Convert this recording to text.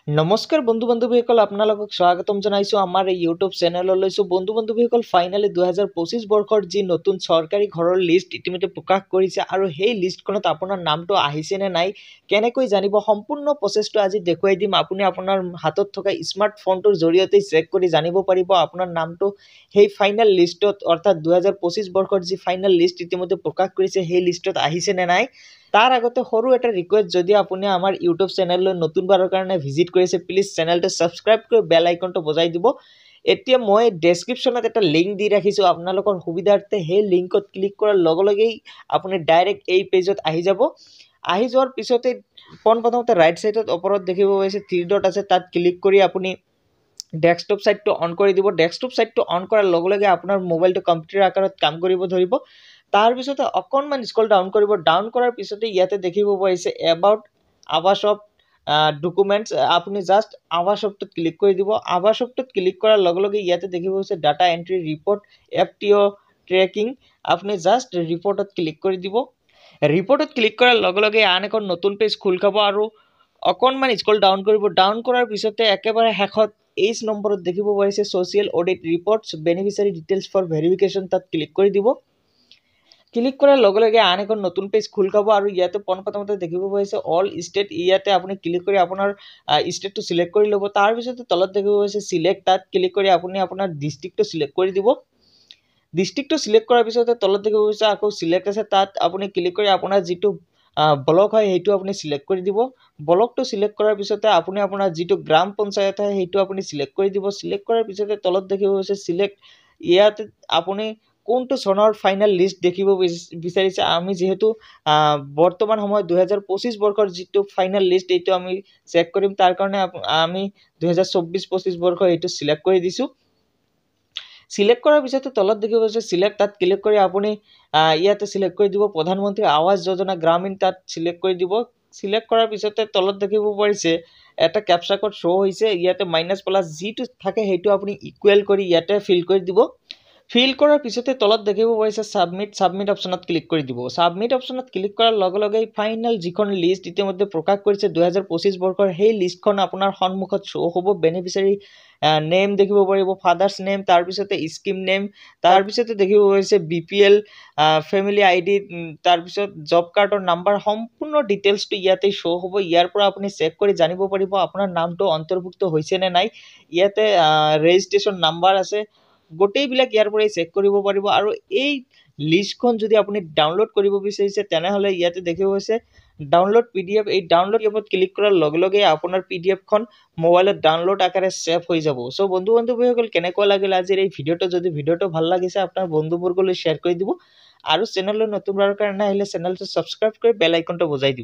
নমস্কাৰ বন্ধু বান্ধৱীসকল, আপোনালোকক স্বাগতম জনাইছোঁ আমাৰ এই ইউটিউব চেনেললৈ। বন্ধু বান্ধৱীসকল, ফাইনেলি 2025 বৰ্ষৰ যি নতুন চৰকাৰী ঘৰৰ লিষ্ট ইতিমধ্যে প্ৰকাশ কৰিছে আৰু সেই লিষ্টখনত আপোনাৰ নামটো আহিছে নে নাই কেনেকৈ জানিব, সম্পূৰ্ণ প্ৰচেছটো আজি দেখুৱাই দিম। আপুনি আপোনাৰ হাতত থকা স্মাৰ্টফোনটোৰ জৰিয়তে চেক কৰি জানিব পাৰিব আপোনাৰ নামটো সেই ফাইনেল লিষ্টত, অৰ্থাৎ 2025 বৰ্ষৰ যি ফাইনেল লিষ্ট ইতিমধ্যে প্ৰকাশ কৰিছে সেই লিষ্টত আহিছে নে নাই। তাৰ আগতে সৰু এটা ৰিকুৱেষ্ট, যদি আপুনি আমাৰ ইউটিউব চেনেললৈ নতুনবাৰৰ কাৰণে ভিজিট কৰিছে, প্লিজ চেনেলটো ছাবস্ক্ৰাইব কৰি বেল আইকনটো বজাই দিব। এতিয়া মই ডেছক্ৰিপশ্যনত এটা লিংক দি ৰাখিছোঁ আপোনালোকৰ সুবিধাৰ্থে। সেই লিংকত ক্লিক কৰাৰ লগে লগেই আপুনি ডাইৰেক্ট এই পেজত আহি যাব। আহি যোৱাৰ পিছতে পোনপ্ৰথমতে ৰাইট ছাইডত ওপৰত দেখিব পাইছে 3 ডট আছে, তাত ক্লিক কৰি আপুনি ডেস্কটপ ছাইটটো অন কৰি দিব। ডেস্কটপ ছাইটটো অন কৰাৰ লগে লগে আপোনাৰ মোবাইলটো কম্পিউটাৰ আকাৰত কাম কৰিব ধৰিব। তাৰপিছতে অকণমান স্ক্ৰল ডাউন কৰিব। ডাউন কৰাৰ পিছতে ইয়াতে দেখিব পাইছে এবাউট আৱাসঅফ্ট ডকুমেণ্টছ। আপুনি জাষ্ট আৱাসঅফ্টত ক্লিক কৰি দিব। আৱাসঅফ্টত ক্লিক কৰাৰ লগে লগে ইয়াতে দেখিব পাইছে data entry report FTO tracking. আপুনি জাষ্ট ৰিপৰ্টত ক্লিক কৰি দিব। ৰিপৰ্টত ক্লিক কৰাৰ লগে লগে আন এখন নতুন পেজ খোল খাব আৰু অকণমান স্ক্ৰল ডাউন কৰিব। ডাউন কৰাৰ পিছতে একেবাৰে শেষত এইচ নম্বৰত দেখিব পাইছে social audit reports beneficiary details for verification, তাত ক্লিক কৰি দিব। ক্লিক কৰাৰ লগে লগে আন এখন নতুন পেজ খোল খাব আৰু ইয়াতে পোনপ্ৰথমতে দেখিব পাইছে অল ষ্টেট। ইয়াতে আপুনি ক্লিক কৰি আপোনাৰ ষ্টেটটো চিলেক্ট কৰি ল'ব। তাৰপিছতে তলত দেখিব পাইছে চিলেক্ট, তাত ক্লিক কৰি আপুনি আপোনাৰ ডিষ্ট্ৰিক্টটো চিলেক্ট কৰি দিব। ডিষ্ট্ৰিক্টটো চিলেক্ট কৰাৰ পিছতে তলত দেখিব পাইছে আকৌ চিলেক্ট আছে, তাত আপুনি ক্লিক কৰি আপোনাৰ যিটো ব্লক হয় সেইটো আপুনি চিলেক্ট কৰি দিব। ব্লকটো চিলেক্ট কৰাৰ পিছতে আপুনি আপোনাৰ যিটো গ্ৰাম পঞ্চায়ত হয় সেইটো আপুনি চিলেক্ট কৰি দিব। চিলেক্ট কৰাৰ পিছতে তলত দেখিব পাইছে চিলেক্ট। ইয়াতে আপুনি কোনটো চনৰ ফাইনেল লিষ্ট দেখিব বিচাৰিছে। আমি যিহেতু বৰ্তমান সময়ত 2025 বৰ্ষৰ যিটো ফাইনেল লিষ্ট এইটো আমি চেক কৰিম, তাৰ কাৰণে আমি 2024-25 বৰ্ষ এইটো চিলেক্ট কৰি দিছোঁ। চিলেক্ট কৰাৰ পিছতে তলত দেখিব পাইছে চিলেক্ট, তাত ক্লিক কৰি আপুনি ইয়াতে চিলেক্ট কৰি দিব প্ৰধানমন্ত্ৰী আৱাস যোজনা গ্ৰামীণ, তাত চিলেক্ট কৰি দিব। চিলেক্ট কৰাৰ পিছতে তলত দেখিব পাৰিছে এটা কেপচা কোড শ্ব' হৈছে। ইয়াতে -+ যিটো থাকে সেইটো আপুনি ইকুৱেল কৰি ইয়াতে ফিল কৰি দিব। ফিল কৰাৰ পিছতে তলত দেখিব পাইছে ছাবমিট অপশ্যনত ক্লিক কৰি দিব। ছাবমিট অপশ্যনত ক্লিক কৰাৰ লগে লগেই ফাইনেল যিখন লিষ্ট ইতিমধ্যে প্ৰকাশ কৰিছে 2025 বৰ্ষৰ সেই লিষ্টখন আপোনাৰ সন্মুখত শ্ব' হ'ব। বেনিফিচিয়াৰী নেম দেখিব পাৰিব, ফাদাৰ্ছ নেম, তাৰপিছতে স্কিম নেম, তাৰপিছতে দেখিব পাইছে BPL ফেমিলি ID, তাৰপিছত জব কাৰ্ডৰ নাম্বাৰ, সম্পূৰ্ণ ডিটেইলছটো ইয়াতে শ্ব' হ'ব। ইয়াৰ পৰা আপুনি চেক কৰি জানিব পাৰিব আপোনাৰ নামটো অন্তৰ্ভুক্ত হৈছে নে নাই। ইয়াতে ৰেজিষ্ট্ৰেশ্যন নাম্বাৰ আছে, গোটেইবিলাক ইয়াৰ পৰাই চেক কৰিব পাৰিব। আৰু এই লিষ্টখন যদি আপুনি ডাউনলোড কৰিব বিচাৰিছে তেনেহ'লে ইয়াতে দেখিব পাইছে ডাউনলোড PDF। এই ডাউনলোড এপত ক্লিক কৰাৰ লগে লগে আপোনাৰ PDFখন মোবাইলত ডাউনলোড আকাৰে ছেভ হৈ যাব। চ' বন্ধু বান্ধৱীসকল, কেনেকুৱা লাগিল আজিৰ এই ভিডিঅ'টো? যদি ভিডিঅ'টো ভাল লাগিছে আপোনাৰ বন্ধুবৰ্গলৈ শ্বেয়াৰ কৰি দিব আৰু চেনেললৈ নতুনবাৰৰ কাৰণে আহিলে চেনেলটো ছাবস্ক্ৰাইব কৰি বেল আইকনটো বজাই দিব।